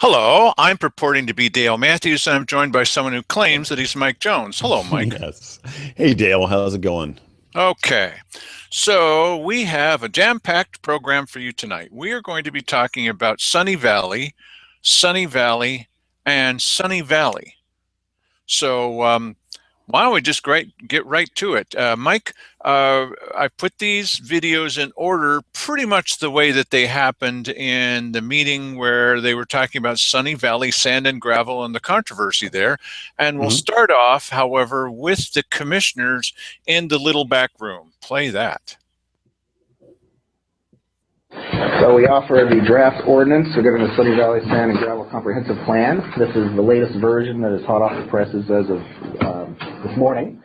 Hello, I'm purporting to be Dale Matthews, and I'm joined by someone who claims that he's Mike Jones. Hello, Mike. Yes. Hey, Dale, how's it going? Okay, so we have a jam-packed program for you tonight. We are going to be talking about Sunny Valley, and Sunny Valley. So why don't we just get right to it? Mike, I put these videos in order pretty much the way that they happened in the meeting where they were talking about Sunny Valley Sand and Gravel and the controversy there. And we'll Mhm. start off, however, with the commissioners in the little back room. Play that. So we offer the draft ordinance regarding the Sunny Valley Sand and Gravel Comprehensive Plan. This is the latest version that is hot off the presses as of this morning,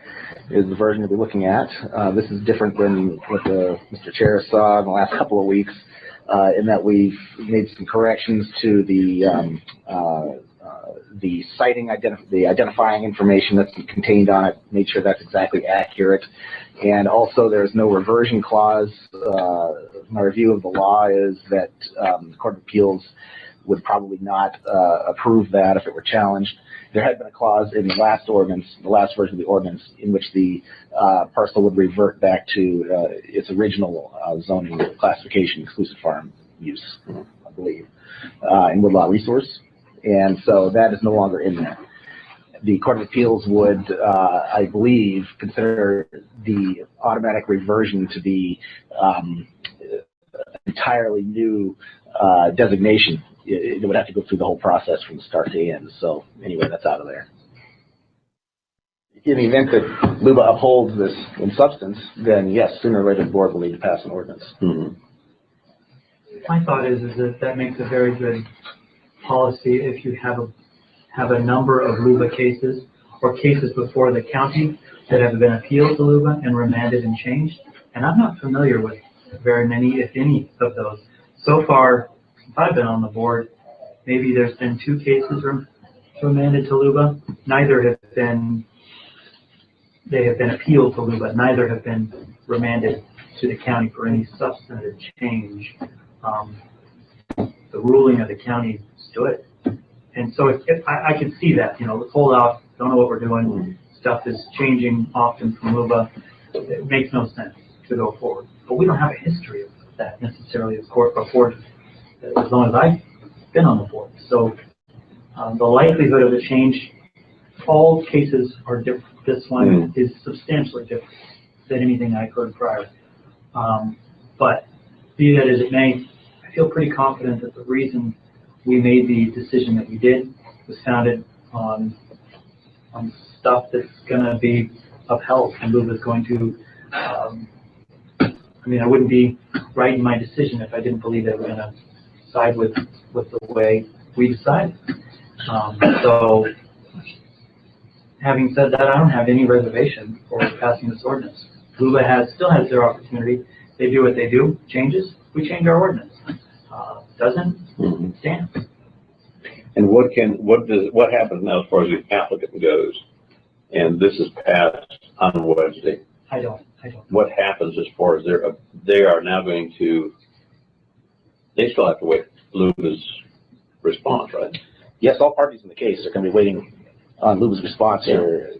is the version we'll be looking at. This is different than what Mr. Chair saw in the last couple of weeks, in that we've made some corrections to the the identifying information that's contained on it, made sure that's exactly accurate. And also there's no reversion clause. My review of the law is that the Court of Appeals would probably not approve that if it were challenged. There had been a clause in the last ordinance, the last version of the ordinance, in which the parcel would revert back to its original zoning classification, exclusive farm use, I believe, in Woodlaw Resource. And so that is no longer in there. The Court of Appeals would, I believe, consider the automatic reversion to be entirely new designation. It would have to go through the whole process from start to end. So anyway, that's out of there. In the event that LUBA upholds this in substance, then yes, sooner or later the board will need to pass an ordinance. Mm-hmm. My thought is that makes a very good policy if you have a number of LUBA cases or cases before the county that have been appealed to LUBA and remanded and changed. And I'm not familiar with very many, if any, of those. So far, since I've been on the board, maybe there's been 2 cases remanded to LUBA. They have been appealed to LUBA. Neither have been remanded to the county for any substantive change. The ruling of the county stood. And so if I can see that, let's hold off, don't know what we're doing, stuff is changing often from LUBA, it makes no sense to go forward. But we don't have a history of that necessarily as court before, as long as I've been on the board. So the likelihood of a change, all cases are different. This one is substantially different than anything I've heard prior. But be that as it may, I feel pretty confident that the reason we made the decision that we did was founded on stuff that's going to be upheld, and LUBA is going to. I wouldn't be right in my decision if I didn't believe they were going to side with the way we decided. So, having said that, I don't have any reservation for passing this ordinance. LUBA still has their opportunity. They do what they do. Changes, we change our ordinance. Doesn't stand. And what happens now as far as the applicant goes? And this is passed on Wednesday. I don't. What happens as far as they are now going to? They still have to wait LUBA's response, right? Yes, all parties in the case are going to be waiting on LUBA's response here.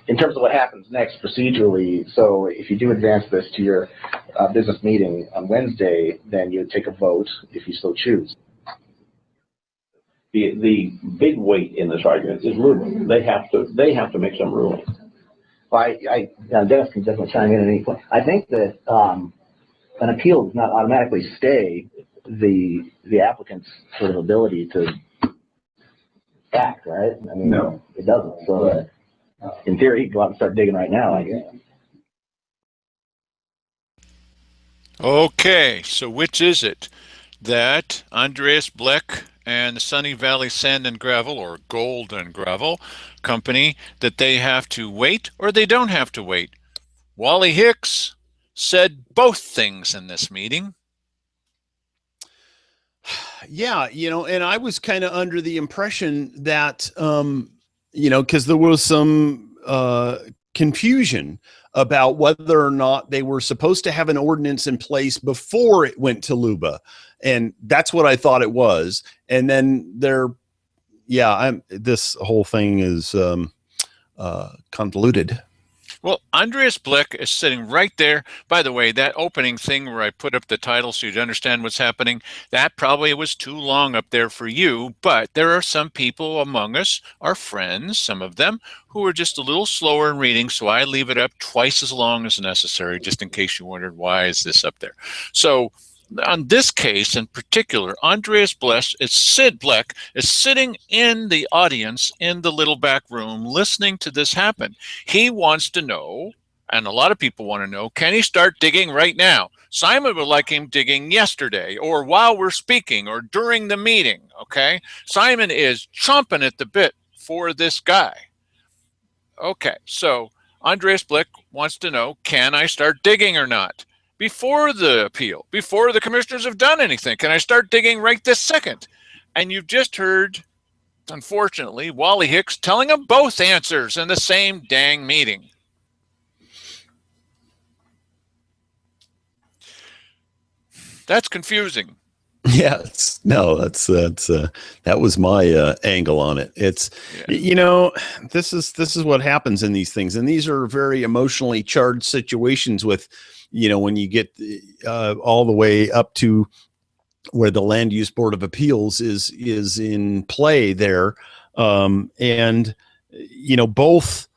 In terms of what happens next procedurally, so if you do advance this to your business meeting on Wednesday, then you would take a vote if you so choose. The big weight in this argument is LUBA. They have to make some ruling. Well, Dennis can definitely chime in at any point. I think that an appeal does not automatically stay the applicant's sort of ability to act, right? No, it doesn't. So in theory, he can go out and start digging right now, I guess. Okay, so which is it? That Andreas Bleck and the Sunny Valley Sand and Gravel, or Gold and Gravel Company, that they have to wait or they don't have to wait? Wally Hicks said both things in this meeting. Yeah, and I was kind of under the impression that, because there was some confusion about whether or not they were supposed to have an ordinance in place before it went to LUBA. And that's what I thought it was. And then this whole thing is convoluted. Well, Andreas Blick is sitting right there. By the way, that opening thing where I put up the title so you'd understand what's happening, that probably was too long up there for you, but there are some people among us, our friends, some of them, who are just a little slower in reading, so I leave it up twice as long as necessary, just in case you wondered why is this up there. So on this case in particular, Andreas Bleck is sitting in the audience in the little back room listening to this happen. He wants to know, and a lot of people want to know, can he start digging right now? Simon would like him digging yesterday or while we're speaking or during the meeting, okay? Simon is chomping at the bit for this guy. Okay, so Andreas Blick wants to know, can I start digging or not? Before the appeal, before the commissioners have done anything, can I start digging right this second? And you've just heard, unfortunately, Wally Hicks telling them both answers in the same dang meeting. That's confusing. Yes, no, that was my angle on it. It's, this is what happens in these things, and these are very emotionally charged situations with, when you get all the way up to where the Land Use Board of Appeals is in play there, and both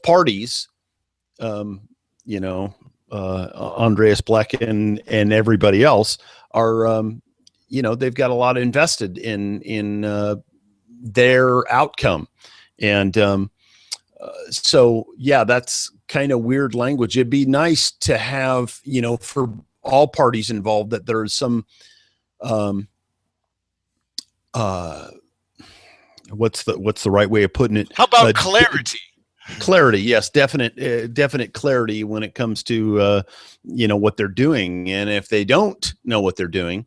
parties, Andreas Bleck and everybody else are, they've got a lot invested in their outcome, and so yeah, that's kind of weird language. It'd be nice to have, for all parties involved, that there's some what's the right way of putting it? How about clarity? Clarity, yes, definite clarity when it comes to what they're doing. And if they don't know what they're doing,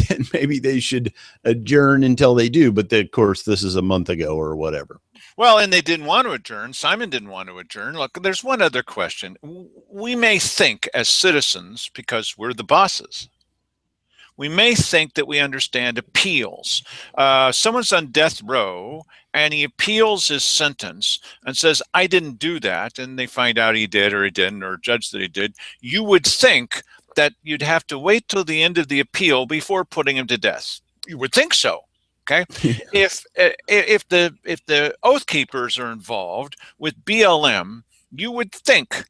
then maybe they should adjourn until they do. But of course, this is a month ago or whatever. Well, and they didn't want to adjourn. Simon didn't want to adjourn. Look, there's one other question. We may think as citizens, because we're the bosses, we may think that we understand appeals. Someone's on death row and he appeals his sentence and says, I didn't do that, and they find out he did or he didn't, or judge that he did. You would think that you'd have to wait till the end of the appeal before putting him to death. You would think so. Okay. If the Oath Keepers are involved with BLM, you would think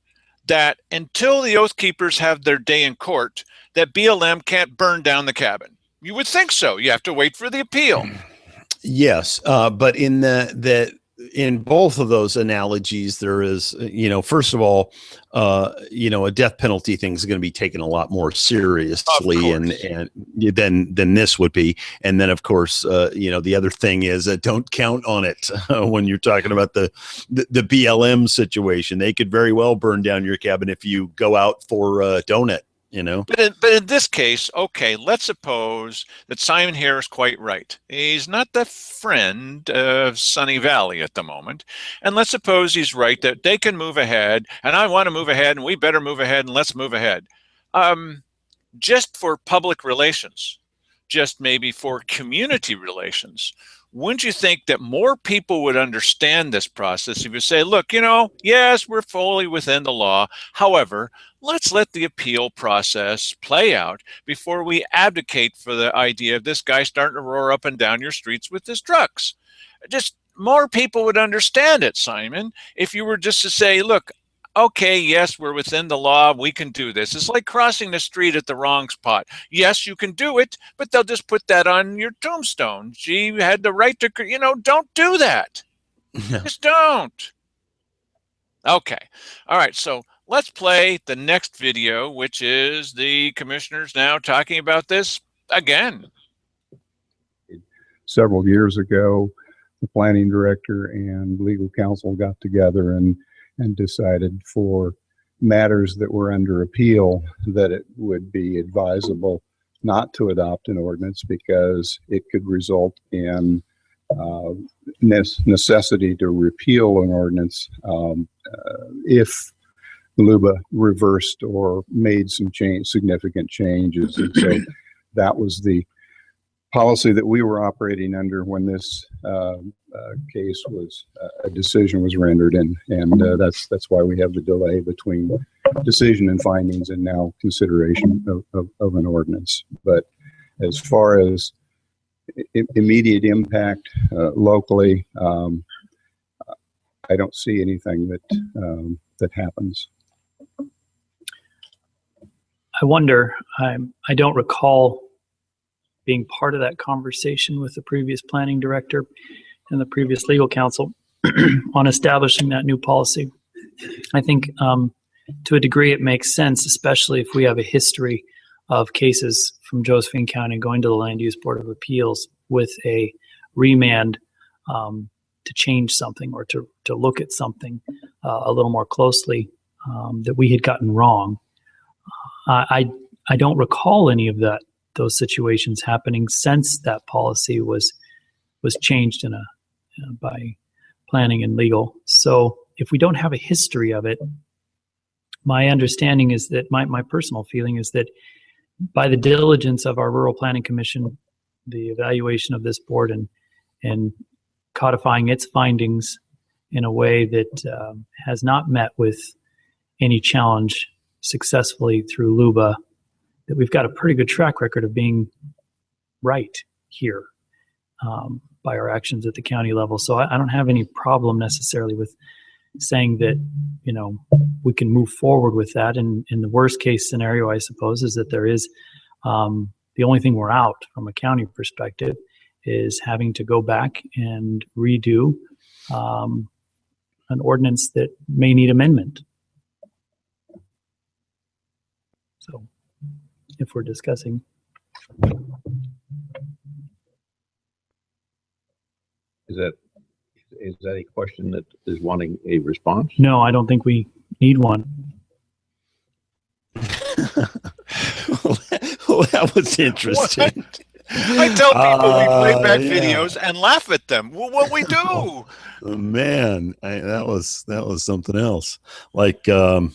that until the Oath Keepers have their day in court, that BLM can't burn down the cabin. You would think so. You have to wait for the appeal. Yes, but in both of those analogies, there is, first of all, a death penalty thing is going to be taken a lot more seriously and than this would be. And then, of course, the other thing is don't count on it when you're talking about the BLM situation. They could very well burn down your cabin if you go out for a donut. But in this case, okay, let's suppose that Simon Hare is quite right. He's not the friend of Sunny Valley at the moment. And let's suppose he's right that they can move ahead, and I want to move ahead, and we better move ahead, and let's move ahead. Just for public relations, just maybe for community relations, wouldn't you think that more people would understand this process if you say, look, yes, we're fully within the law. However, let's let the appeal process play out before we advocate for the idea of this guy starting to roar up and down your streets with his trucks. Just more people would understand it, Simon, if you were just to say, look, okay, yes, we're within the law. We can do this. It's like crossing the street at the wrong spot. Yes, you can do it, but they'll just put that on your tombstone. She had the right to, don't do that. No. Just don't. Okay. All right. So let's play the next video, which is the commissioners now talking about this again. Several years ago, the planning director and legal counsel got together and decided for matters that were under appeal that it would be advisable not to adopt an ordinance because it could result in necessity to repeal an ordinance if LUBA reversed or made some significant changes. And so that was the policy that we were operating under when this case was a decision was rendered, and that's why we have the delay between decision and findings and now consideration of an ordinance. But as far as immediate impact locally, I don't see anything that happens. I wonder, I don't recall being part of that conversation with the previous planning director and the previous legal counsel on establishing that new policy. I think to a degree it makes sense, especially if we have a history of cases from Josephine County going to the Land Use Board of Appeals with a remand to change something or to look at something a little more closely that we had gotten wrong. I don't recall any of those situations happening since that policy was changed by planning and legal. So if we don't have a history of it, my understanding is that my personal feeling is that by the diligence of our Rural Planning Commission, the evaluation of this board and codifying its findings in a way that has not met with any challenge successfully through LUBA, that we've got a pretty good track record of being right here by our actions at the county level. So I don't have any problem necessarily with saying that, we can move forward with that. And in the worst case scenario, I suppose, is that there is the only thing we're out from a county perspective is having to go back and redo an ordinance that may need amendment. So if we're discussing. Is that a question that is wanting a response? No, I don't think we need one. Well, that was interesting. I tell people we play back yeah. videos and laugh at them. Well, what we do? Oh, man, that was something else. Like, I'm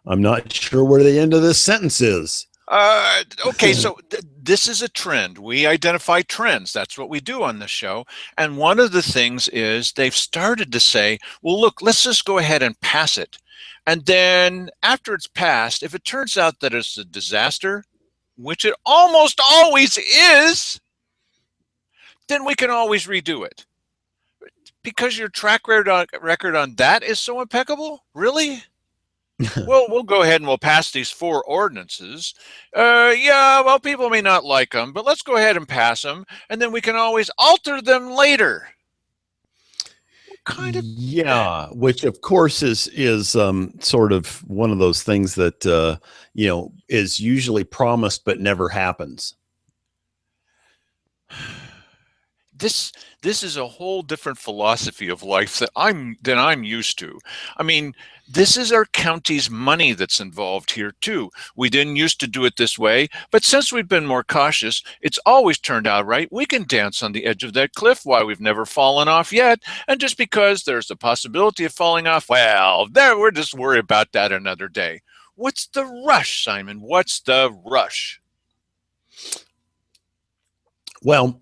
not sure where the end of this sentence is. Okay, so this is a trend. We identify trends. That's what we do on this show. And one of the things is they've started to say, well, look, let's just go ahead and pass it. And then after it's passed, if it turns out that it's a disaster, which it almost always is, then we can always redo it. Because your track record on that is so impeccable? Really? Well, we'll go ahead and we'll pass these 4 ordinances. Yeah, well, people may not like them, but let's go ahead and pass them, and then we can always alter them later. Kind of. Yeah, which of course is sort of one of those things that is usually promised but never happens. This is a whole different philosophy of life that I'm used to. I mean, this is our county's money that's involved here too. We didn't used to do it this way, but since we've been more cautious, it's always turned out right. We can dance on the edge of that cliff while we've never fallen off yet. And just because there's the possibility of falling off, well, we're just worried about that another day. What's the rush, Simon? What's the rush? Well,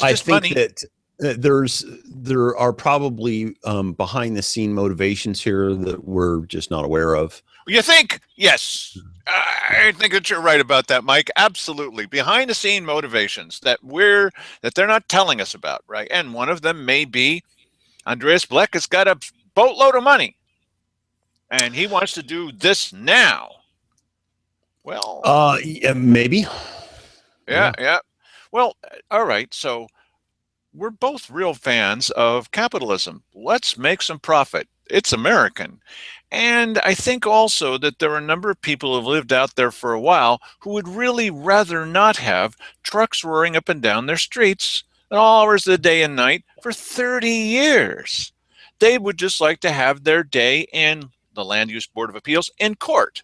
I think money. that there are probably behind the scene motivations here that we're just not aware of. You think? Yes. I think that you're right about that, Mike. Absolutely. Behind the scene motivations that they're not telling us about, right? And one of them may be Andreas Bleck has got a boatload of money and he wants to do this now. Well, yeah, maybe. Yeah. Well, all right. So we're both real fans of capitalism. Let's make some profit. It's American. And I think also that there are a number of people who have lived out there for a while who would really rather not have trucks roaring up and down their streets at all hours of the day and night for 30 years. They would just like to have their day in the Land Use Board of Appeals in court.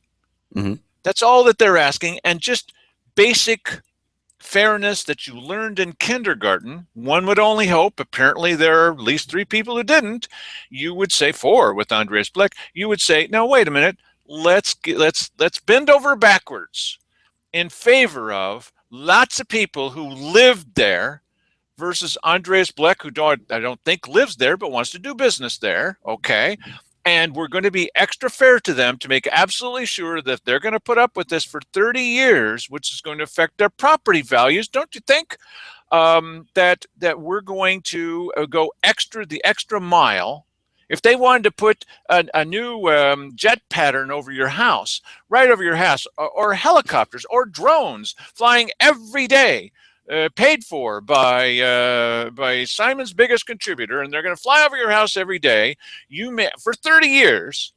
Mm-hmm. That's all that they're asking. And just basic fairness that you learned in kindergarten, one would only hope, apparently there are at least 3 people who didn't, you would say, 4 with Andreas Bleck, you would say, now wait a minute, let's bend over backwards in favor of lots of people who lived there versus Andreas Bleck, who I don't think lives there, but wants to do business there. Okay. And we're going to be extra fair to them to make absolutely sure that they're going to put up with this for 30 years, which is going to affect their property values. Don't you think that we're going to go the extra mile? If they wanted to put a new jet pattern over your house, right over your house, or helicopters or drones flying every day, paid for by Simon's biggest contributor, and they're going to fly over your house every day, you may, for 30 years,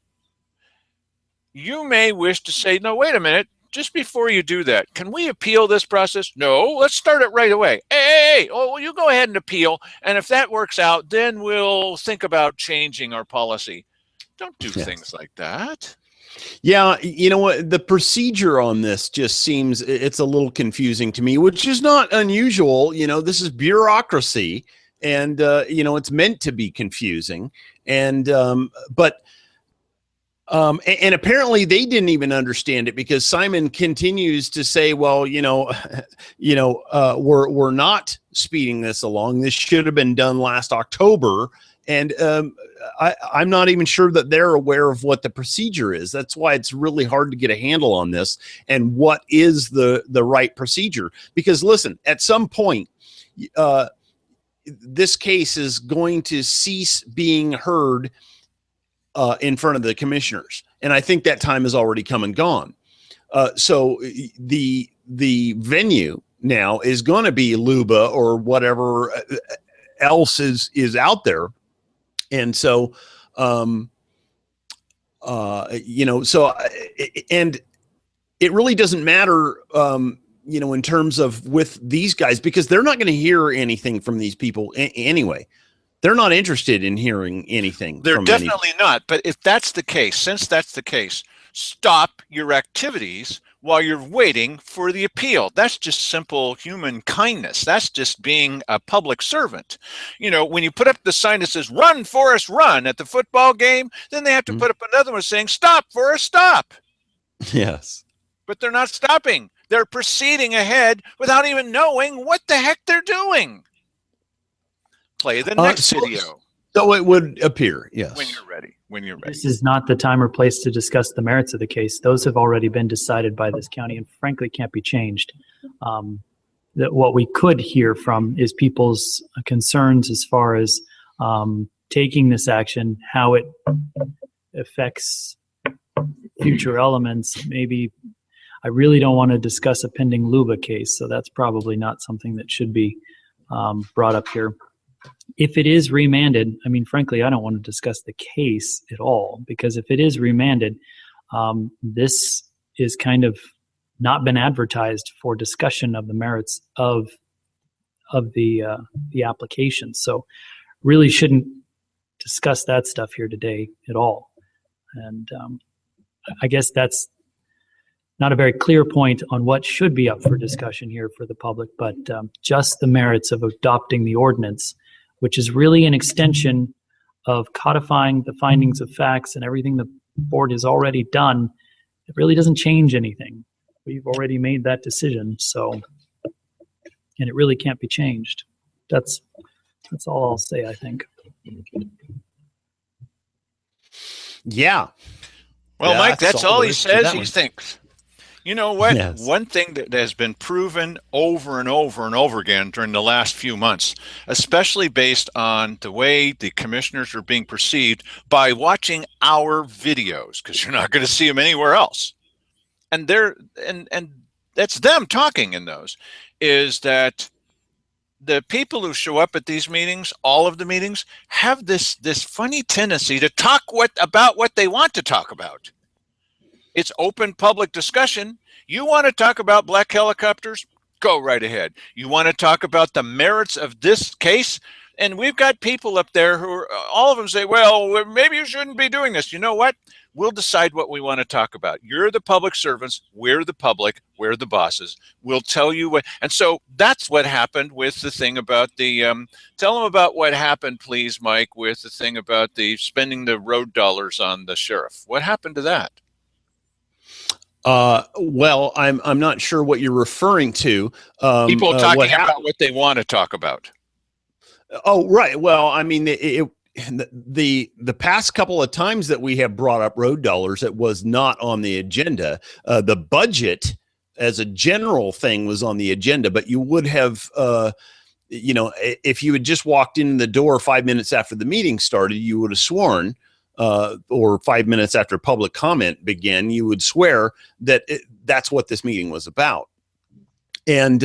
you may wish to say, no, wait a minute, just before you do that, can we appeal this process? No, let's start it right away. Hey, oh, well, you go ahead and appeal, and if that works out, then we'll think about changing our policy. Don't do things like that. Yeah, you know what? The procedure on this just seems, it's a little confusing to me, which is not unusual. You know, this is bureaucracy, and, you know, it's meant to be confusing. And, and apparently they didn't even understand it, because Simon continues to say, well, we're not speeding this along. This should have been done last October. And I'm not even sure that they're aware of what the procedure is. That's why it's really hard to get a handle on this and what is the right procedure. Because listen, at some point, this case is going to cease being heard in front of the commissioners. And I think that time has already come and gone. So the venue now is going to be Luba or whatever else is out there. And so, and it really doesn't matter, in terms of with these guys, because they're not going to hear anything from these people anyway. They're not interested in hearing anything. They're definitely not. But if that's the case, since that's the case, stop your activities while you're waiting for the appeal. That's just simple human kindness. That's just being a public servant. You know, when you put up the sign that says, "Run, Forrest, run" at the football game, then they have to put up another one saying, "Stop, Forrest, stop." Yes. But they're not stopping. They're proceeding ahead without even knowing what the heck they're doing. Play the next video. So it would appear, yes. When you're ready. When you're ready. This is not the time or place to discuss the merits of the case. Those have already been decided by this county and frankly can't be changed. That what we could hear from is people's concerns as far as taking this action, how it affects future elements. Maybe I really don't want to discuss a pending Luba case, so that's probably not something that should be brought up here. If it is remanded, I mean, frankly, I don't want to discuss the case at all, because if it is remanded, this is kind of not been advertised for discussion of the merits of the application. So really shouldn't discuss that stuff here today at all. And I guess that's not a very clear point on what should be up for discussion here for the public, but just the merits of adopting the ordinance, which is really an extension of codifying the findings of facts and everything the board has already done. It really doesn't change anything. We've already made that decision, so, and it really can't be changed. That's all I'll say, I think. Yeah. Well, Mike, that's all he says. He one. thinks. You know what? Yes. One thing that has been proven over and over and over again during the last few months, especially based on the way the commissioners are being perceived by watching our videos, because you're not going to see them anywhere else. And that's them talking in those, is that the people who show up at these meetings, all of the meetings, have this funny tendency to talk about what they want to talk about. It's open public discussion. You want to talk about black helicopters? Go right ahead. You want to talk about the merits of this case? And we've got people up there who are, all of them say, well, maybe you shouldn't be doing this. You know what? We'll decide what we want to talk about. You're the public servants. We're the public. We're the bosses. We'll tell you what. And so that's what happened with the thing about the, tell them about what happened, please, Mike, with the thing about the spending the road dollars on the sheriff. What happened to that? Well, I'm not sure what you're referring to. People talking about what they want to talk about. Oh, right. Well, I mean, the past couple of times that we have brought up road dollars, it was not on the agenda. The budget as a general thing was on the agenda, but you would have, if you had just walked in the door 5 minutes after the meeting started, you would have sworn, or 5 minutes after public comment began, you would swear that that's what this meeting was about. And,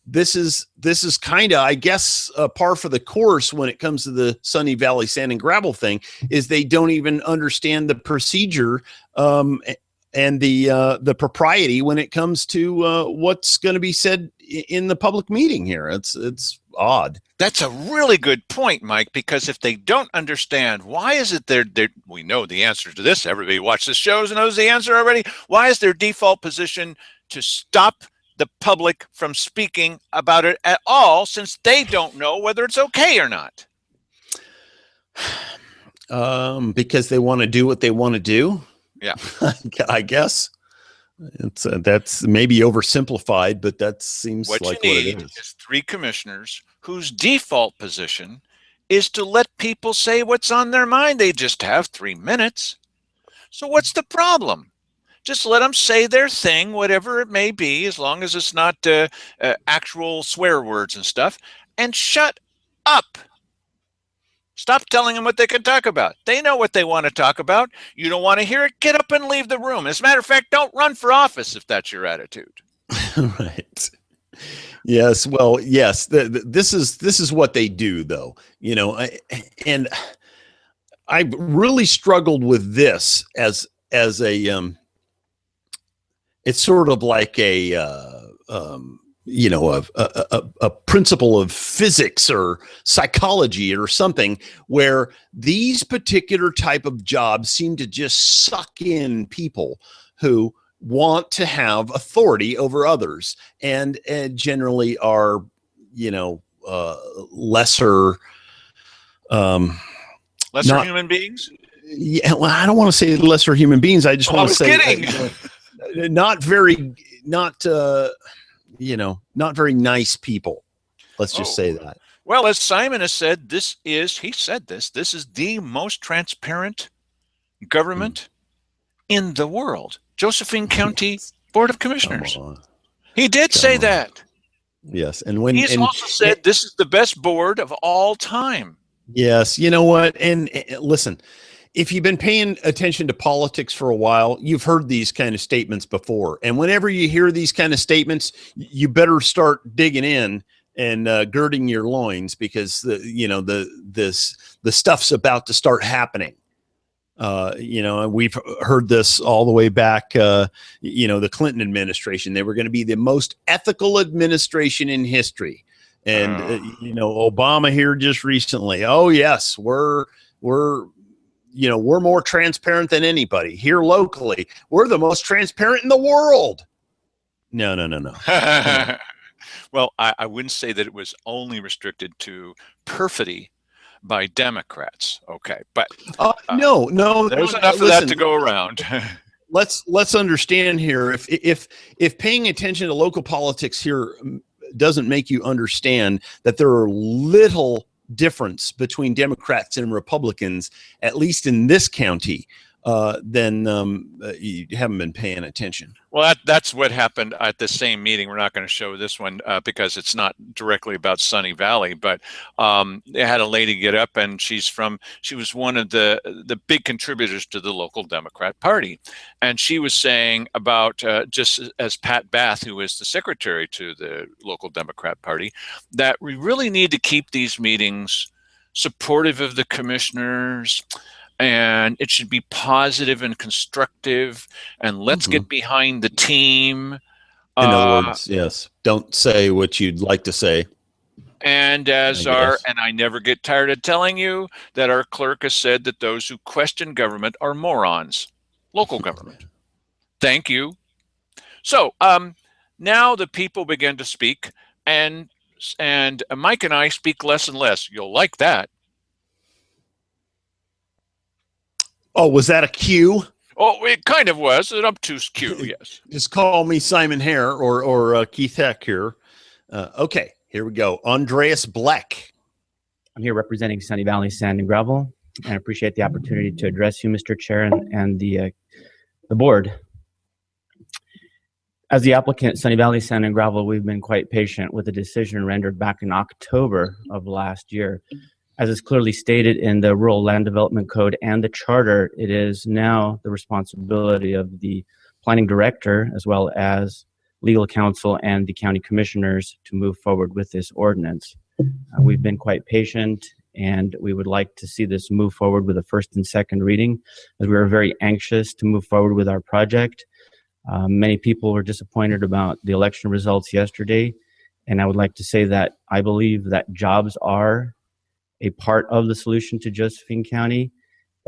this is kind of, I guess, par for the course when it comes to the Sunny Valley Sand and Gravel thing, is they don't even understand the procedure and the propriety when it comes to what's going to be said in the public meeting here. It's odd. That's a really good point, Mike, because if they don't understand, why is it we know the answer to this. Everybody watches shows and knows the answer already. Why is their default position to stop the public from speaking about it at all, since they don't know whether it's okay or not? Because they want to do what they want to do. Yeah. I guess that's maybe oversimplified, but that seems what like you what need it is. 3 commissioners whose default position is to let people say what's on their mind. They just have 3 minutes. So what's the problem? Just let them say their thing, whatever it may be, as long as it's not actual swear words and stuff, and shut up. Stop telling them what they can talk about. They know what they want to talk about. You don't want to hear it? Get up and leave the room. As a matter of fact, don't run for office if that's your attitude. Right. Yes. Well, yes. This is what they do, though. And I really struggled with this as a it's sort of like a principle of physics or psychology or something, where these particular type of jobs seem to just suck in people who want to have authority over others, and generally are, lesser human beings. Yeah, well, I don't want to say lesser human beings. I just want to say not very nice people. Let's just say that. Well, as Simon has said, this is the most transparent government in the world. Josephine County Board of Commissioners. He did say that. Yes. And he's also said this is the best board of all time. Yes. You know what? And listen, if you've been paying attention to politics for a while, you've heard these kind of statements before. And whenever you hear these kind of statements, you better start digging in and girding your loins, because the stuff's about to start happening. We've heard this all the way back. The Clinton administration, they were going to be the most ethical administration in history. And, Obama here just recently, oh yes, we're more transparent than anybody here locally. We're the most transparent in the world. No. Well, I wouldn't say that it was only restricted to perfidy by Democrats. Okay. But no, there's enough of that to go around. let's understand here. If paying attention to local politics here doesn't make you understand that there are little difference between Democrats and Republicans, at least in this county, then you haven't been paying attention. Well, that's what happened at the same meeting. We're not going to show this one because it's not directly about Sunny Valley, but they had a lady get up, and she was one of the big contributors to the local Democrat Party. And she was saying about, just as Pat Bath, who is the secretary to the local Democrat Party, that we really need to keep these meetings supportive of the commissioners, and it should be positive and constructive, and let's get behind the team. In other words, yes, don't say what you'd like to say. And as Yes. and I never get tired of telling you that our clerk has said that those who question government are morons. Local government. Thank you. So now the people begin to speak, and Mike and I speak less and less. You'll like that. Oh, was that a cue? Oh, it kind of was an obtuse cue, yes. Just call me Simon Hare or Keith Heck here. Okay, here we go. Andreas Bleck. I'm here representing Sunny Valley Sand and Gravel, and I appreciate the opportunity to address you, Mr. Chair, and the board. As the applicant, Sunny Valley Sand and Gravel, we've been quite patient with the decision rendered back in October of last year. As is clearly stated in the Rural Land Development Code and the Charter, it is now the responsibility of the planning director, as well as legal counsel and the county commissioners, to move forward with this ordinance. We've been quite patient, and we would like to see this move forward with a first and second reading, as we are very anxious to move forward with our project. Many people were disappointed about the election results yesterday, and I would like to say that I believe that jobs are a part of the solution to Josephine County,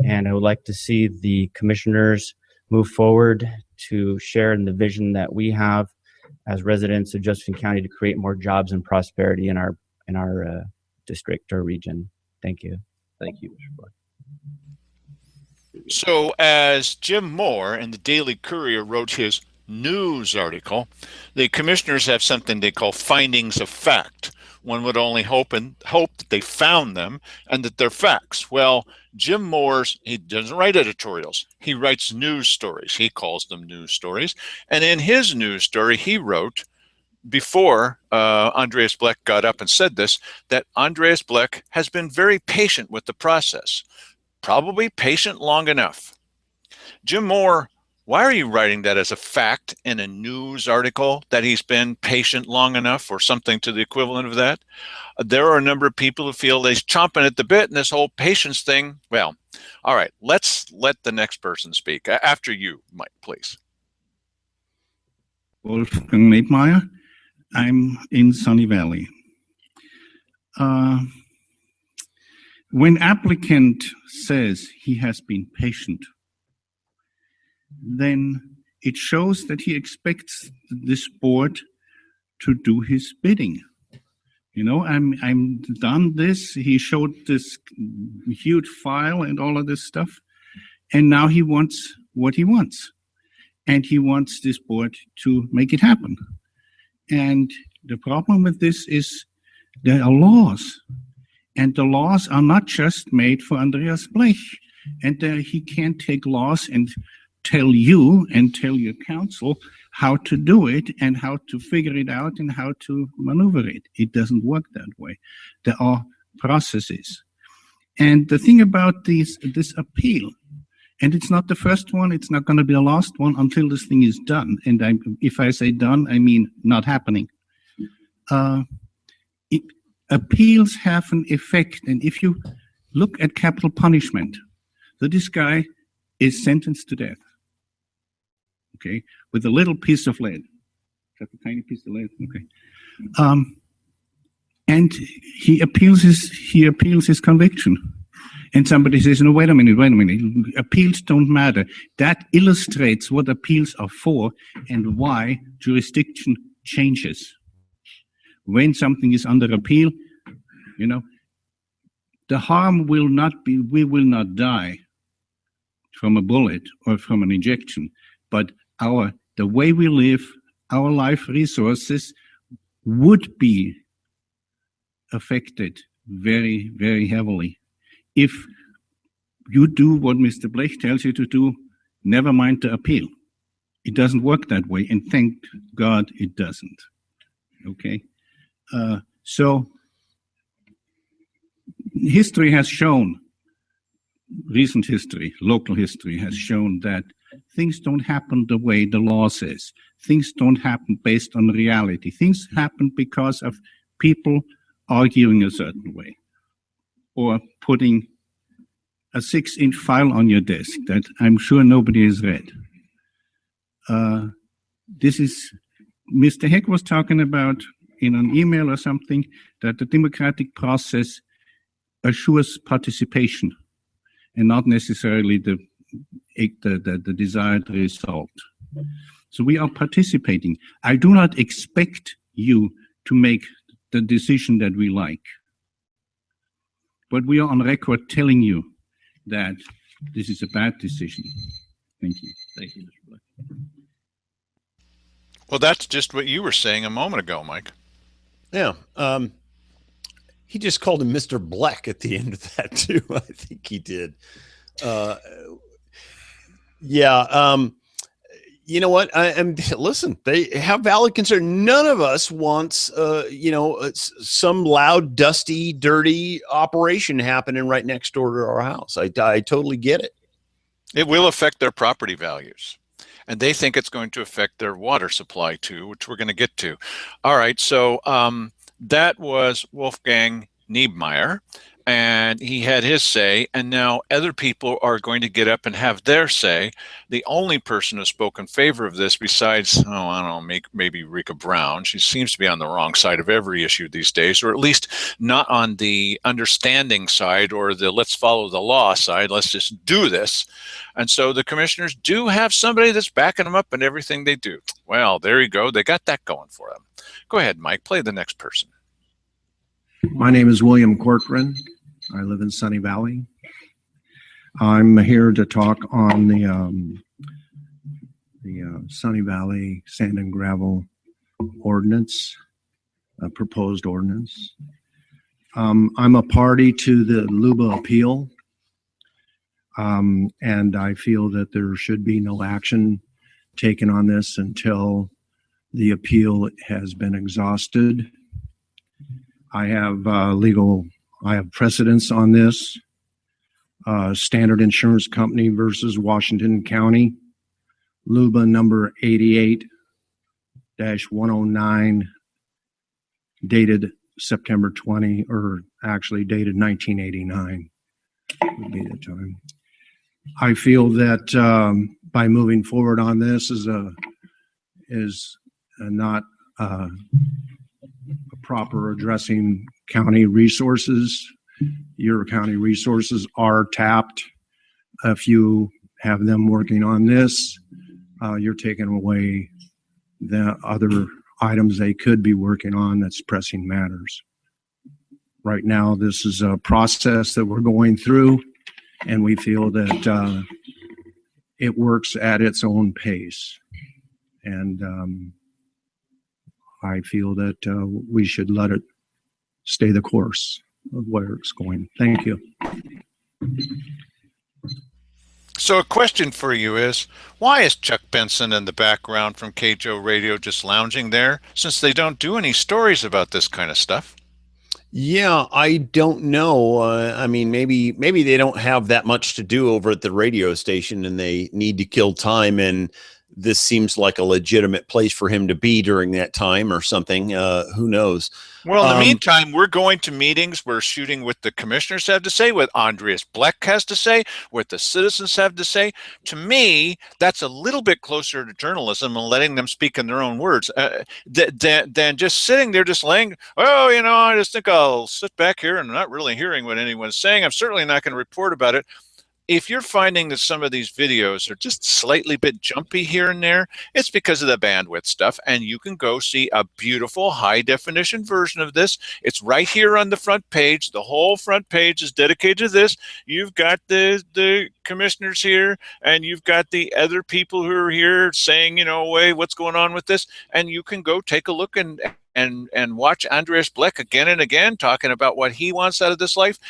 and I would like to see the commissioners move forward to share in the vision that we have as residents of Josephine County to create more jobs and prosperity in our district or region. Thank you. Thank you, Mr. Black. So as Jim Moore in the Daily Courier wrote his news article, the commissioners have something they call findings of fact. One would only hope that they found them and that they're facts. Well, Jim Moore's, he doesn't write editorials. He writes news stories. He calls them news stories. And in his news story, he wrote, before Andreas Bleck got up and said this, that Andreas Bleck has been very patient with the process, probably patient long enough. Jim Moore, why are you writing that as a fact in a news article, that he's been patient long enough, or something to the equivalent of that? There are a number of people who feel he's chomping at the bit in this whole patience thing. Well, all right, let's let the next person speak. After you, Mike, please. Wolfgang Medmeyer. I'm in Sunny Valley. When applicant says he has been patient, then it shows that he expects this board to do his bidding. You know, I'm done this. He showed this huge file and all of this stuff, and now he wants what he wants, and he wants this board to make it happen. And the problem with this is there are laws, and the laws are not just made for Andreas Blech, and he can't take laws and tell you and tell your council how to do it and how to figure it out and how to maneuver it. It doesn't work that way. There are processes. And the thing about this appeal, and it's not the first one, it's not going to be the last one until this thing is done. And if I say done, I mean not happening. Appeals have an effect. And if you look at capital punishment, so this guy is sentenced to death. Okay, with a little piece of lead. Just a tiny piece of lead. Okay, and he appeals his conviction. And somebody says, "No, wait a minute. Appeals don't matter." That illustrates what appeals are for and why jurisdiction changes. When something is under appeal, you know, the harm will not be. We will not die from a bullet or from an injection, but the way we live, our life resources would be affected very, very heavily. If you do what Mr. Blech tells you to do, never mind the appeal. It doesn't work that way, and thank God it doesn't. Okay? So history has shown, recent history, local history has shown that things don't happen the way the law says. Things don't happen based on reality. Things happen because of people arguing a certain way, or putting a 6-inch file on your desk that I'm sure nobody has read. This is, Mr. Heck was talking about in an email or something that the democratic process assures participation and not necessarily the desired result. So we are participating. I do not expect you to make the decision that we like, but we are on record telling you that this is a bad decision. Thank you. Thank you, Mr. Black. Well, that's just what you were saying a moment ago, Mike. Yeah. He just called him Mr. Black at the end of that too. I think he did. Yeah. You know what? Listen, they have valid concern. None of us wants, some loud, dusty, dirty operation happening right next door to our house. I totally get it. It will affect their property values. And they think it's going to affect their water supply too, which we're going to get to. All right. So that was Wolfgang Niebmeyer, and he had his say, and now other people are going to get up and have their say. The only person who spoke in favor of this, besides, I don't know, maybe Rika Brown, she seems to be on the wrong side of every issue these days, or at least not on the understanding side or the let's follow the law side, let's just do this. And so the commissioners do have somebody that's backing them up in everything they do. Well, there you go. They got that going for them. Go ahead, Mike, play the next person. My name is William Corcoran. I live in Sunny Valley. I'm here to talk on the Sunny Valley Sand and Gravel Ordinance, proposed ordinance. I'm a party to the Luba appeal, and I feel that there should be no action taken on this until the appeal has been exhausted. I have precedence on this. Standard Insurance Company versus Washington County, Luba number 88-109, dated September 20, or actually dated 1989 would be the time. I feel that by moving forward on this is not proper addressing county resources. Your county resources are tapped. If you have them working on this, you're taking away the other items they could be working on that's pressing matters. Right now, this is a process that we're going through, and we feel that it works at its own pace. And I feel that we should let it stay the course of where it's going. Thank you. So a question for you is, why is Chuck Benson in the background from KJO Radio just lounging there, since they don't do any stories about this kind of stuff? Yeah, I don't know. I mean, maybe they don't have that much to do over at the radio station and they need to kill time, and this seems like a legitimate place for him to be during that time or something. Who knows? Well, in the meantime, we're going to meetings. We're shooting what the commissioners have to say, what Andreas Bleck has to say, what the citizens have to say. To me, that's a little bit closer to journalism and letting them speak in their own words than just sitting there just laying, I just think I'll sit back here and not really hearing what anyone's saying. I'm certainly not going to report about it. If you're finding that some of these videos are just slightly bit jumpy here and there, it's because of the bandwidth stuff, and you can go see a beautiful high-definition version of this. It's right here on the front page. The whole front page is dedicated to this. You've got the commissioners here, and you've got the other people who are here saying, hey, what's going on with this? And you can go take a look and watch Andreas Bleck again and again talking about what he wants out of this life.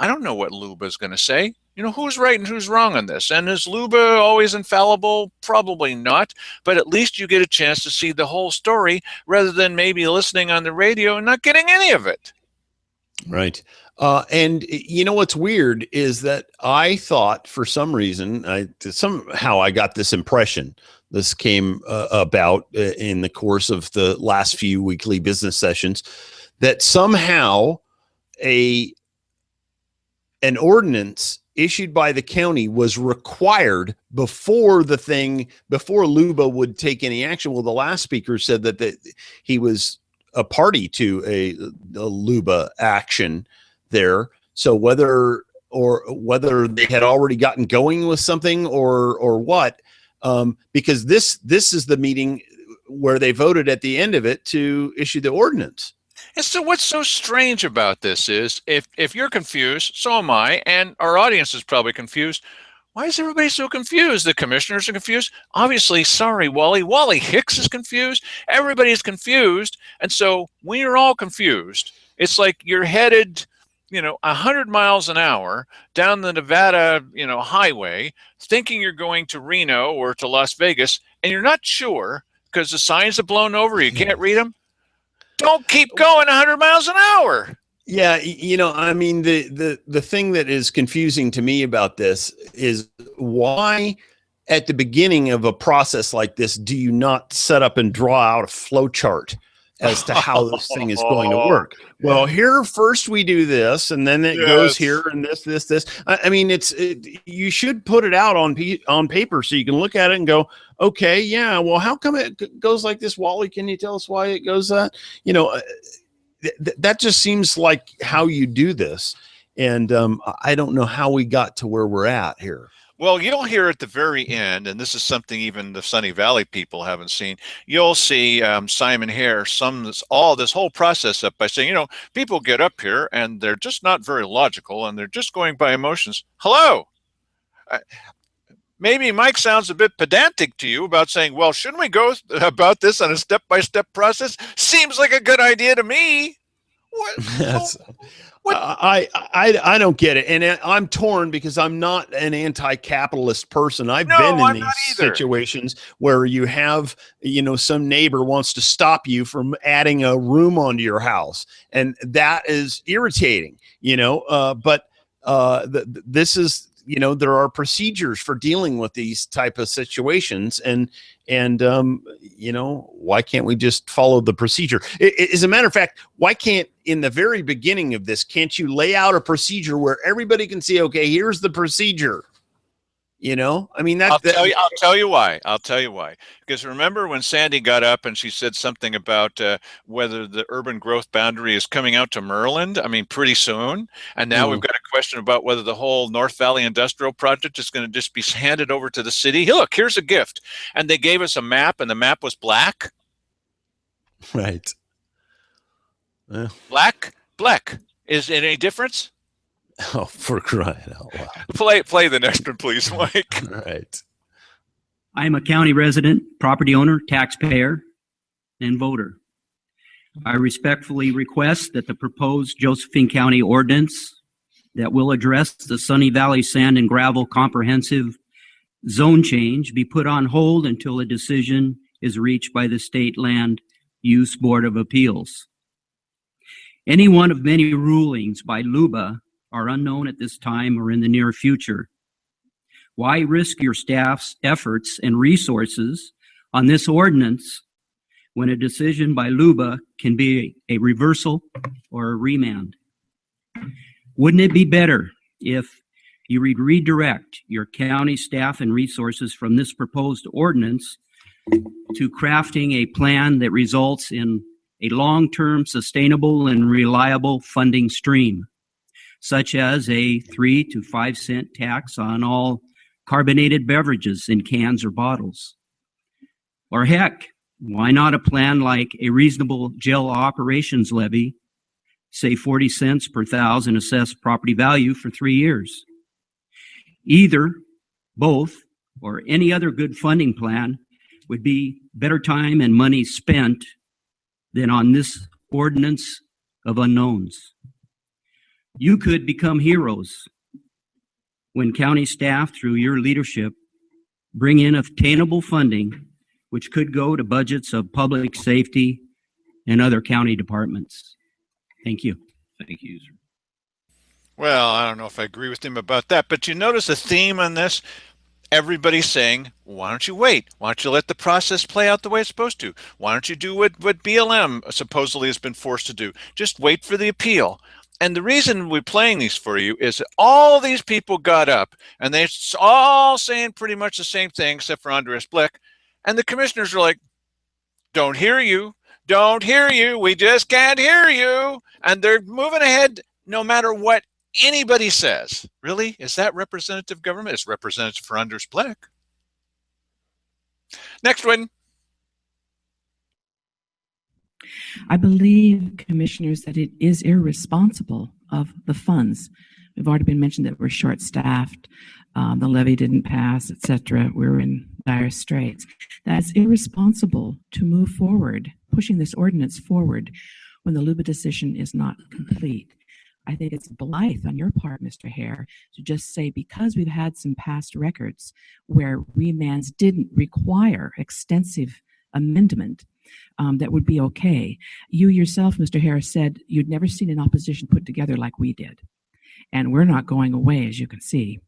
I don't know what Luba is going to say. Who's right and who's wrong on this? And is Luba always infallible? Probably not. But at least you get a chance to see the whole story rather than maybe listening on the radio and not getting any of it. Right. And what's weird is that I thought for some reason, somehow I got this impression. This came about in the course of the last few weekly business sessions, that somehow an ordinance issued by the county was required before Luba would take any action. Well, the last speaker said that he was a party to a LUBA action there. So whether they had already gotten going with something or what, because this is the meeting where they voted at the end of it to issue the ordinance. And so what's so strange about this is if you're confused, so am I, and our audience is probably confused. Why is everybody so confused? The commissioners are confused. Obviously, sorry, Wally. Wally Hicks is confused. Everybody's confused. And so when you're all confused, it's like you're headed, 100 miles an hour down the Nevada, highway, thinking you're going to Reno or to Las Vegas, and you're not sure because the signs have blown over. You can't read them. Don't keep going 100 miles an hour. Yeah, I mean, the thing that is confusing to me about this is why at the beginning of a process like this do you not set up and draw out a flow chart as to how this thing is going to work? Well, here first we do this, and then it goes here, and this. I mean, you should put it out on paper so you can look at it and go, okay, yeah. Well, how come it goes like this, Wally? Can you tell us why it goes that? That just seems like how you do this. And I don't know how we got to where we're at here. Well, you'll hear at the very end, and this is something even the Sunny Valley people haven't seen. You'll see Simon Hare sums all this whole process up by saying, people get up here and they're just not very logical and they're just going by emotions. Hello. Maybe Mike sounds a bit pedantic to you about saying, well, shouldn't we go about this on a step-by-step process? Seems like a good idea to me. What? I don't get it. And I'm torn because I'm not an anti-capitalist person. I've been in these situations where you have, some neighbor wants to stop you from adding a room onto your house. And that is irritating, but this is, there are procedures for dealing with these type of situations, and why can't we just follow the procedure? As a matter of fact, why can't, in the very beginning of this, can't you lay out a procedure where everybody can see, okay, here's the procedure? I mean, I'll tell you why. Because remember when Sandy got up and she said something about whether the urban growth boundary is coming out to Maryland? I mean, pretty soon. And now we've got a question about whether the whole North Valley Industrial Project is going to just be handed over to the city. Hey, look, here's a gift. And they gave us a map, and the map was black. Right. Black. Is it any difference? Oh, for crying out loud. Play the next one, please, Mike. All right. I'm a county resident, property owner, taxpayer, and voter. I respectfully request that the proposed Josephine County ordinance that will address the Sunny Valley Sand and Gravel Comprehensive Zone change be put on hold until a decision is reached by the State Land Use Board of Appeals. Any one of many rulings by LUBA are unknown at this time or in the near future. Why risk your staff's efforts and resources on this ordinance when a decision by LUBA can be a reversal or a remand? Wouldn't it be better if you redirect your county staff and resources from this proposed ordinance to crafting a plan that results in a long-term, sustainable, and reliable funding stream, such as a 3 to 5 cent tax on all carbonated beverages in cans or bottles? Or heck, why not a plan like a reasonable jail operations levy, say 40 cents per thousand assessed property value for 3 years? Either, both, or any other good funding plan would be better time and money spent than on this ordinance of unknowns. You could become heroes when county staff, through your leadership, bring in obtainable funding, which could go to budgets of public safety and other county departments. Thank you. Thank you, sir. Well, I don't know if I agree with him about that, but you notice a theme on this? Everybody's saying, why don't you wait? Why don't you let the process play out the way it's supposed to? Why don't you do what BLM supposedly has been forced to do? Just wait for the appeal. And the reason we're playing these for you is that all these people got up and they're all saying pretty much the same thing except for Andreas Blick. And the commissioners are like, don't hear you. don't hear you. We just can't hear you. And they're moving ahead no matter what anybody says. Really? Is that representative government? It's representative for Anders Bleck. Next one. I believe, commissioners, that it is irresponsible of the funds. We've already been mentioned that we're short-staffed, the levy didn't pass, etc. We're in dire straits. That's irresponsible to move forward, pushing this ordinance forward when the LUBA decision is not complete. I think it's blithe on your part, Mr. Hare, to just say because we've had some past records where remands didn't require extensive amendment, that would be okay. You yourself, Mr. Harris, said you'd never seen an opposition put together like we did. And we're not going away, as you can see.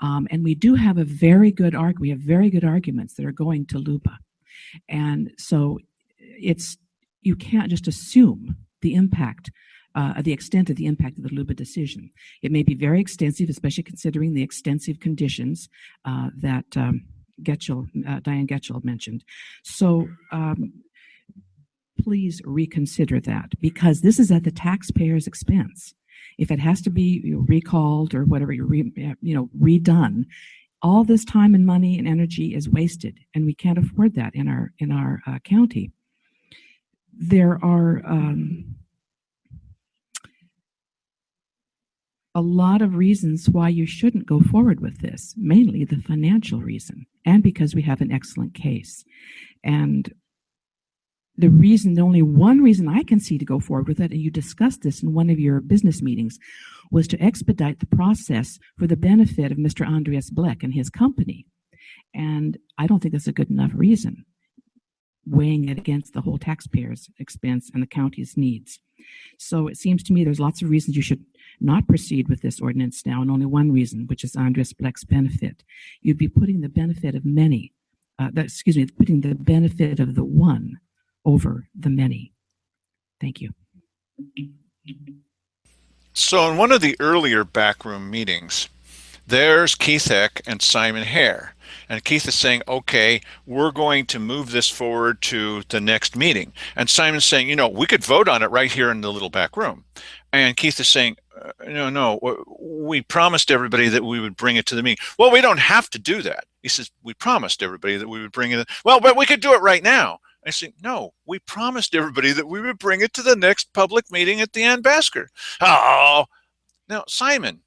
And we do have a very good we have very good arguments that are going to LUBA. And so you can't just assume the impact, the extent of the impact of the LUBA decision. It may be very extensive, especially considering the extensive conditions that Diane Getchell mentioned. So please reconsider that, because this is at the taxpayer's expense. If it has to be recalled or whatever, redone, all this time and money and energy is wasted, and we can't afford that in our county. There are a lot of reasons why you shouldn't go forward with this, mainly the financial reason, and because we have an excellent case. And the only one reason I can see to go forward with it, and you discussed this in one of your business meetings, was to expedite the process for the benefit of Mr. Andreas Bleck and his company. And I don't think that's a good enough reason, weighing it against the whole taxpayer's expense and the county's needs. So it seems to me there's lots of reasons you should not proceed with this ordinance now, and only one reason, which is Andreas Bleck's benefit. You'd be putting the benefit of many, putting the benefit of the one over the many. Thank you. So in one of the earlier backroom meetings, there's Keith Heck and Simon Hare. And Keith is saying, okay, we're going to move this forward to the next meeting. And Simon's saying, we could vote on it right here in the little back room. And Keith is saying, no, we promised everybody that we would bring it to the meeting. Well, we don't have to do that. He says, we promised everybody that we would bring it. Well, but we could do it right now. I say, no, we promised everybody that we would bring it to the next public meeting at the Ann Basker. Oh, now, Simon,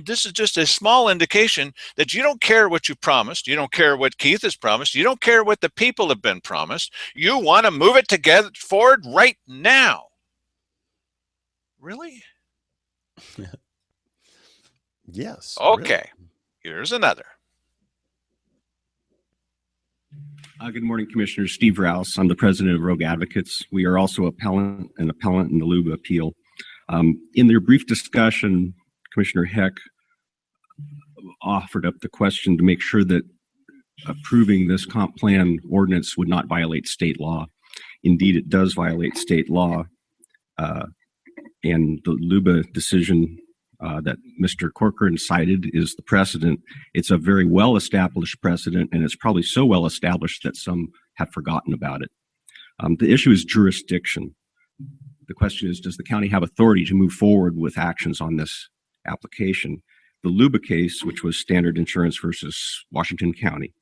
this is just a small indication that you don't care what you promised. You don't care what Keith has promised. You don't care what the people have been promised. You want to move it forward right now. Really? Yes. Okay. Really. Here's another. Good morning, Commissioner. Steve Rouse. I'm the president of Rogue Advocates. We are also an appellant in the LUBA appeal. In their brief discussion, Commissioner Heck offered up the question to make sure that approving this comp plan ordinance would not violate state law. Indeed, it does violate state law. And the LUBA decision that Mr. Corcoran cited is the precedent. It's a very well-established precedent, and it's probably so well-established that some have forgotten about it. The issue is jurisdiction. The question is, does the county have authority to move forward with actions on this application? The LUBA case, which was Standard Insurance versus Washington County,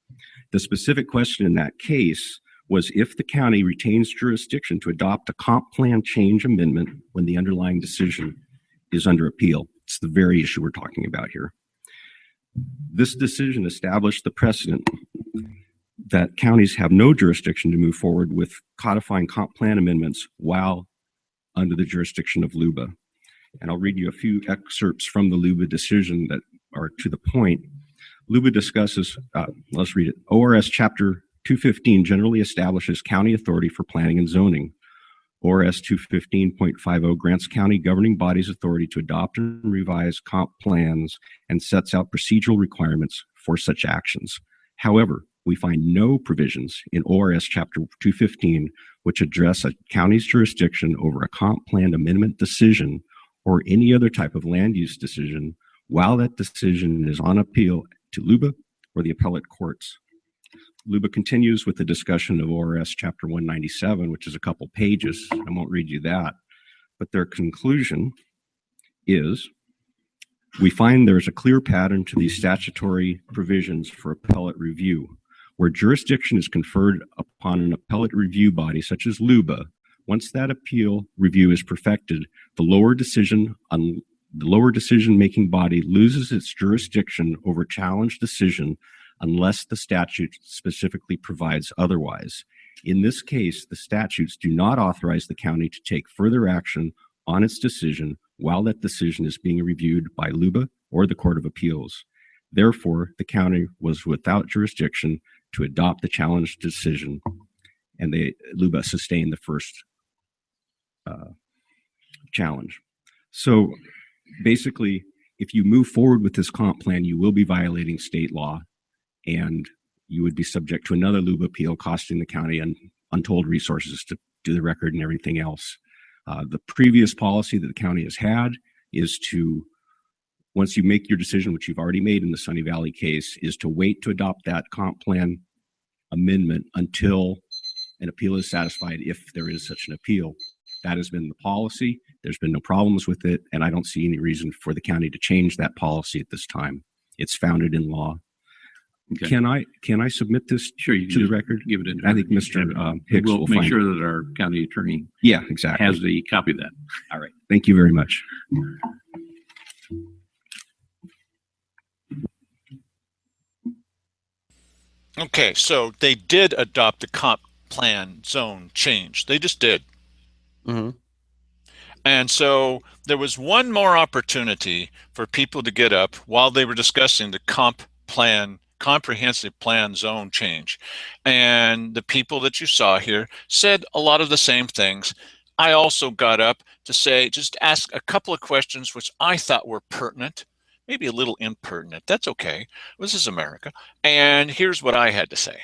the specific question in that case was if the county retains jurisdiction to adopt a comp plan change amendment when the underlying decision is under appeal. It's the very issue we're talking about here. This decision established the precedent that counties have no jurisdiction to move forward with codifying comp plan amendments while under the jurisdiction of LUBA. And I'll read you a few excerpts from the LUBA decision that are to the point. LUBA discusses, let's read it. ORS Chapter 215 generally establishes county authority for planning and zoning. ORS 215.50 grants county governing bodies authority to adopt and revise comp plans and sets out procedural requirements for such actions. However, we find no provisions in ORS Chapter 215 which address a county's jurisdiction over a comp plan amendment decision or any other type of land use decision while that decision is on appeal to LUBA or the appellate courts. LUBA continues with the discussion of ORS Chapter 197, which is a couple pages. I won't read you that. But their conclusion is, we find there's a clear pattern to these statutory provisions for appellate review, where jurisdiction is conferred upon an appellate review body such as LUBA. Once that appeal review is perfected, the lower decision-making body loses its jurisdiction over challenged decision unless the statute specifically provides otherwise. In this case, the statutes do not authorize the county to take further action on its decision while that decision is being reviewed by LUBA or the Court of Appeals. Therefore, the county was without jurisdiction to adopt the challenged decision, and LUBA sustained the first challenge. So basically, if you move forward with this comp plan, you will be violating state law, and you would be subject to another LUBA appeal, costing the county untold resources to do the record and everything else. The previous policy that the county has had is to, once you make your decision, which you've already made in the Sunny Valley case, is to wait to adopt that comp plan amendment until an appeal is satisfied, if there is such an appeal. That has been the policy. There's been no problems with it, and I don't see any reason for the county to change that policy at this time. It's founded in law. Okay. Can I submit this to the record? Give it in. I think Mr. Hicks will make sure that our county attorney exactly has the copy of that. All right. Thank you very much. Okay, so they did adopt the comp plan zone change. They just did. Mm-hmm. And so there was one more opportunity for people to get up while they were discussing the comprehensive plan zone change. And the people that you saw here said a lot of the same things. I also got up to say, just ask a couple of questions which I thought were pertinent, maybe a little impertinent. That's okay. This is America. And here's what I had to say.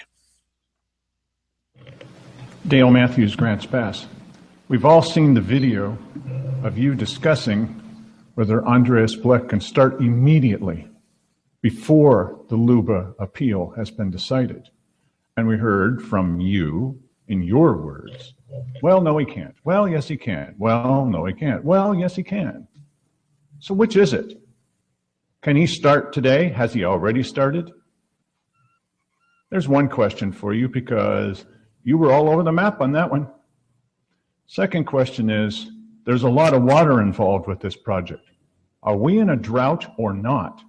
Dale Matthews, Grants Pass. We've all seen the video of you discussing whether Andreas Bleck can start immediately before the LUBA appeal has been decided. And we heard from you, in your words, well, no, he can't. Well, yes, he can. Well, no, he can't. Well, yes, he can. So which is it? Can he start today? Has he already started? There's one question for you, because you were all over the map on that one. Second question is, there's a lot of water involved with this project. Are we in a drought or not?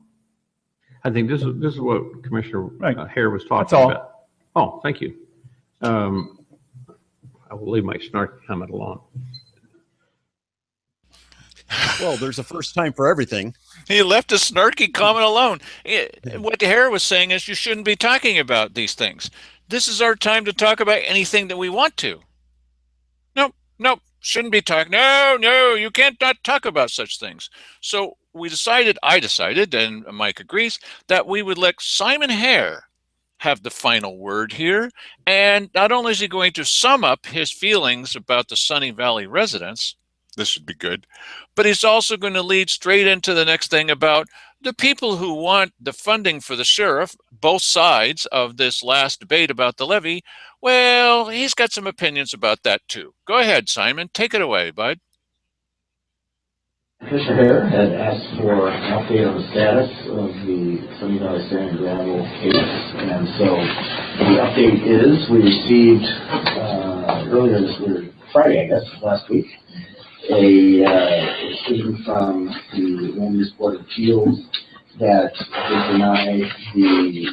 I think this is what Commissioner Hare was talking That's all. about. Oh, thank you. I will leave my snarky comment alone. Well, there's a first time for everything. He left a snarky comment alone. What Hare was saying is you shouldn't be talking about these things. This is our time to talk about anything that we want to. Nope, shouldn't be talking. No, you can't not talk about such things. So I decided, and Mike agrees, that we would let Simon Hare have the final word here. And not only is he going to sum up his feelings about the Sunny Valley residents, this would be good, but he's also going to lead straight into the next thing about the people who want the funding for the sheriff, both sides of this last debate about the levy. Well, he's got some opinions about that too. Go ahead, Simon. Take it away, bud. Commissioner Hare had asked for an update on the status of the Sunny Valley Sand and Gravel case, and so the update is we received earlier this week, Friday, I guess, last week, a decision from the Land Use Board of Appeals that denied the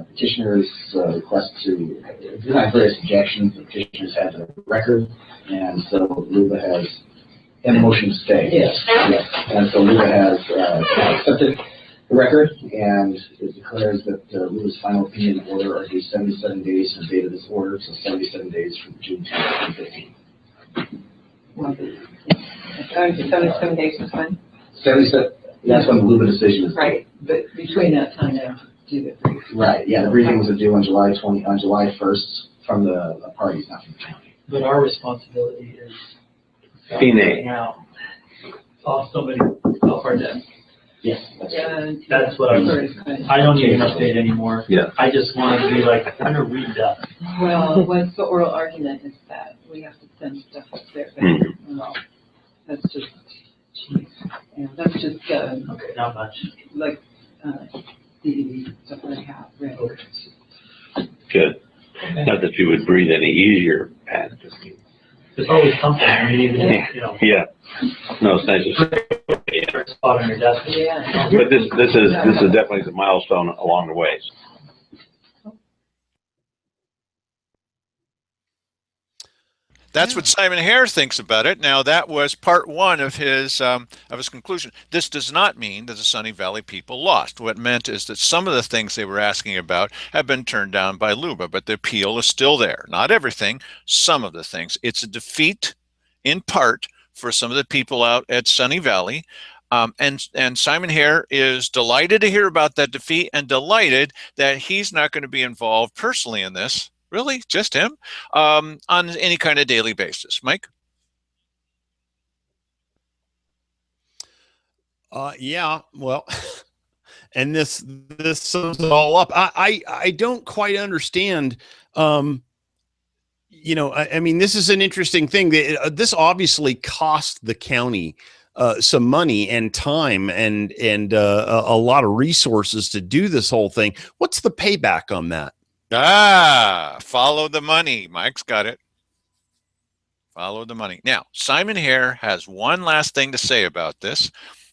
petitioner's request to deny various objections. The petitioners had a record, and so LUBA has, and a motion to stay. Yes. And so LUBA has accepted the record, and it declares that LUBA's final opinion and order are due 77 days from the date of this order, so 77 days from June 10th, 2015. 77 days is fine. 77. That's when the LUBA decision is right. But between that time, they have to do the briefing. Right. Yeah, the briefing was due on July 1st from the parties, not from the county. But our responsibility is Fine. now. Saw somebody, how hard that Yes. That's what I don't need an update anymore. Yeah. I just want to be like, when are we done? Well, what's the oral argument is that we have to send stuff up there. Well, that's just, geez, yeah, that's just, Okay, not much. like, DVD stuff that I have, right? Good. Not that you would breathe any easier, Pat. There's always something, I mean, even if, you know. Yeah. No, it's nice to Spot on your desk. Yeah. But this is definitely the milestone along the way. That's what Simon Hare thinks about it. Now, that was part one of his conclusion. This does not mean that the Sunny Valley people lost. What it meant is that some of the things they were asking about have been turned down by LUBA, but the appeal is still there. Not everything, some of the things. It's a defeat, in part, for some of the people out at Sunny Valley. And Simon Hare is delighted to hear about that defeat and delighted that he's not going to be involved personally in this. Really? Just him? On any kind of daily basis. Mike? Yeah, well, and this sums it all up. I don't quite understand. You know, I mean, this is an interesting thing. This obviously cost the county some money and time and a lot of resources to do this whole thing. What's the payback on that? Follow the money. Mike's got it. Follow the money. Now, Simon Hare has one last thing to say about this.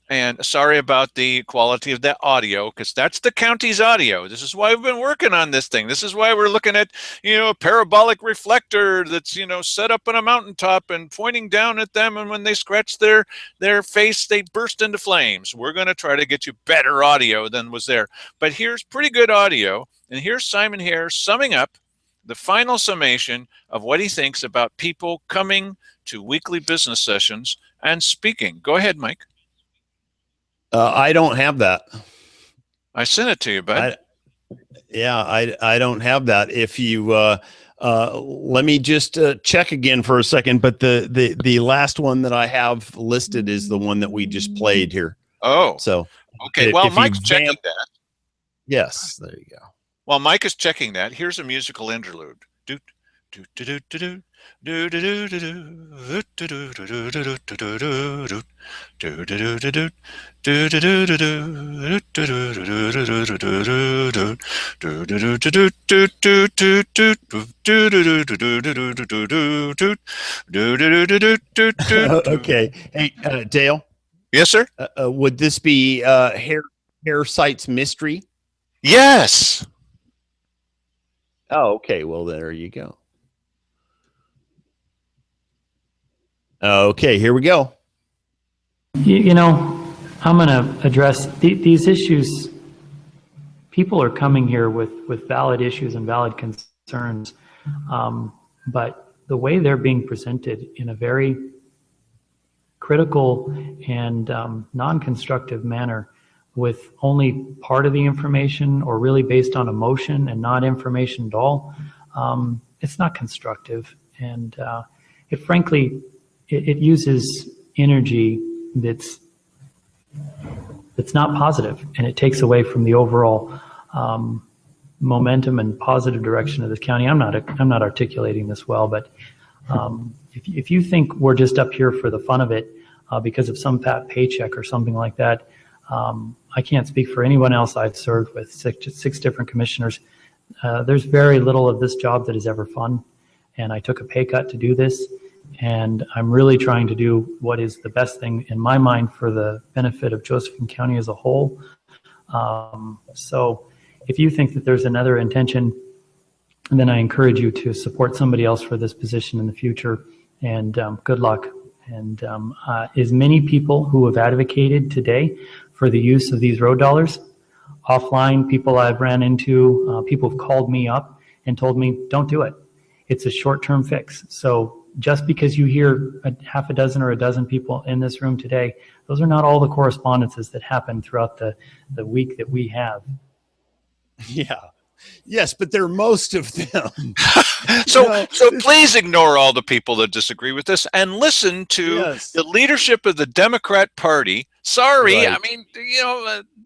And sorry about the quality of that audio, because that's the county's audio. This is why we've been working on this thing. This is why we're looking at, a parabolic reflector that's, set up on a mountaintop and pointing down at them. And when they scratch their face, they burst into flames. We're going to try to get you better audio than was there. But here's pretty good audio. And here's Simon Hare summing up the final summation of what he thinks about people coming to weekly business sessions and speaking. Go ahead, Mike. I don't have that. I sent it to you, bud. I don't have that. If you let me just check again for a second. But the last one that I have listed is the one that we just played here. Oh, so okay. Well, Mike's checking that. Yes, there you go. While Mike is checking that, here's a musical interlude. Doot, doot, doot, doot, doot. Okay. Hey, Dale. Yes, sir. Would this be Hare Site's Mystery? Yes. Oh, okay. Well, there you go. Okay, here we go. I'm going to address these issues. People are coming here with valid issues and valid concerns, but the way they're being presented in a very critical and non-constructive manner, with only part of the information or really based on emotion and not information at all, it's not constructive. And it uses energy that's not positive, and it takes away from the overall momentum and positive direction of this county. I'm not articulating this well, but if you think we're just up here for the fun of it because of some fat paycheck or something like that, I can't speak for anyone else I've served with, six different commissioners. There's very little of this job that is ever fun, and I took a pay cut to do this. And I'm really trying to do what is the best thing in my mind for the benefit of Josephine County as a whole. So if you think that there's another intention, then I encourage you to support somebody else for this position in the future. And good luck. And as many people who have advocated today for the use of these road dollars, offline, people I've ran into, people have called me up and told me, don't do it. It's a short-term fix. So just because you hear a half a dozen or a dozen people in this room today, those are not all the correspondences that happen throughout the week that we have. Yeah. Yes, but they're most of them. So please ignore all the people that disagree with this and listen to the leadership of the Democrat Party Sorry, I Right. mean,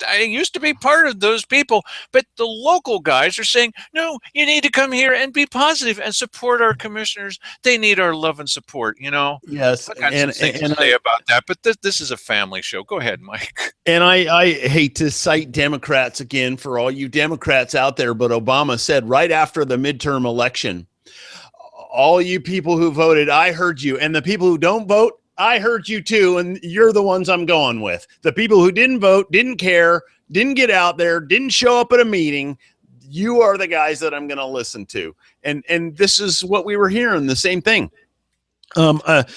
I used to be part of those people, but the local guys are saying, no, you need to come here and be positive and support our commissioners. They need our love and support, Yes, I got some things to say about that, but this is a family show. Go ahead, Mike. And I hate to cite Democrats again for all you Democrats out there, but Obama said right after the midterm election, all you people who voted, I heard you. And the people who don't vote, I heard you too. And you're the ones I'm going with. The people who didn't vote, didn't care, didn't get out there, didn't show up at a meeting. You are the guys that I'm going to listen to. And this is what we were hearing, the same thing.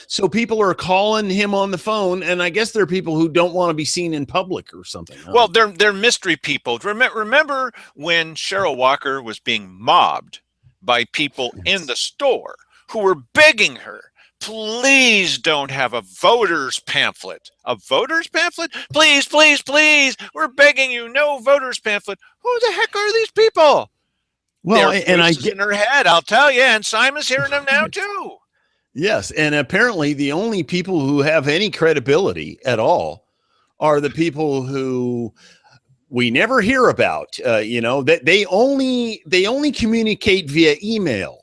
So people are calling him on the phone, and I guess there are people who don't want to be seen in public or something. Well, they're mystery people. Remember when Cheryl Walker was being mobbed by people in the store who were begging her, please don't have a voter's pamphlet. A voter's pamphlet? Please, please, please. We're begging you, no voter's pamphlet. Who the heck are these people? Well, and I get in her head, I'll tell you, and Simon's hearing them now too. Yes, and apparently the only people who have any credibility at all are the people who we never hear about. That they only communicate via email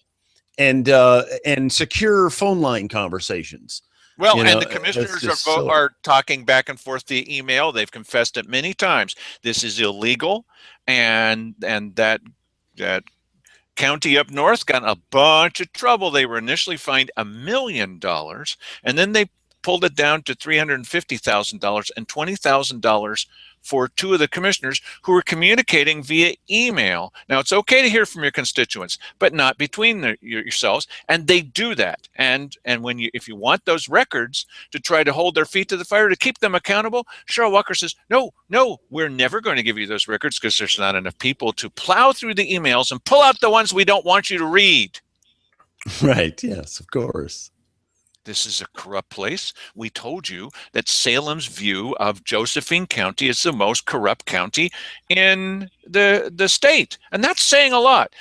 and secure phone line conversations. Well, and the commissioners are talking back and forth via email. They've confessed it many times. This is illegal, and that county up north got in a bunch of trouble. They were initially fined $1 million, and then they pulled it down to $350,000 and $20,000 for two of the commissioners who were communicating via email. Now, it's okay to hear from your constituents, but not between yourselves. And they do that. And if you want those records to try to hold their feet to the fire, to keep them accountable, Cheryl Walker says, no, we're never going to give you those records because there's not enough people to plow through the emails and pull out the ones we don't want you to read. Right. Yes, of course. This is a corrupt place. We told you that Salem's view of Josephine County is the most corrupt county in the state. And that's saying a lot.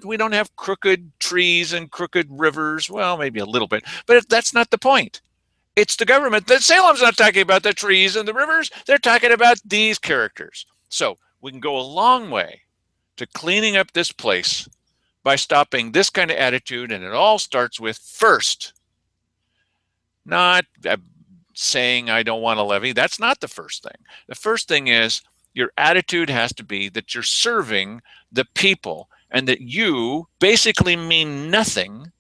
We don't have crooked trees and crooked rivers. Well, maybe a little bit, but that's not the point. It's the government. Salem's not talking about the trees and the rivers. They're talking about these characters. So we can go a long way to cleaning up this place by stopping this kind of attitude. And it all starts with first, not saying I don't want a levy. That's not the first thing. The first thing is your attitude has to be that you're serving the people and that you basically mean nothing.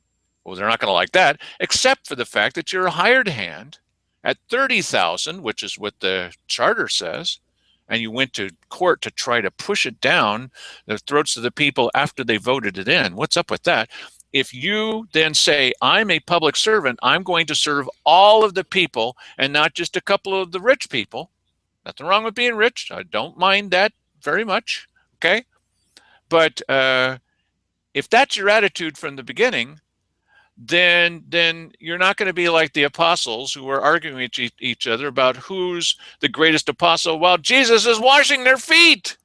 Well, they're not going to like that, except for the fact that you're a hired hand at $30,000, which is what the charter says, and you went to court to try to push it down the throats of the people after they voted it in. What's up with that? If you then say, I'm a public servant, I'm going to serve all of the people and not just a couple of the rich people. Nothing wrong with being rich. I don't mind that very much. Okay. But if that's your attitude from the beginning, then you're not going to be like the apostles who were arguing with each other about who's the greatest apostle while Jesus is washing their feet.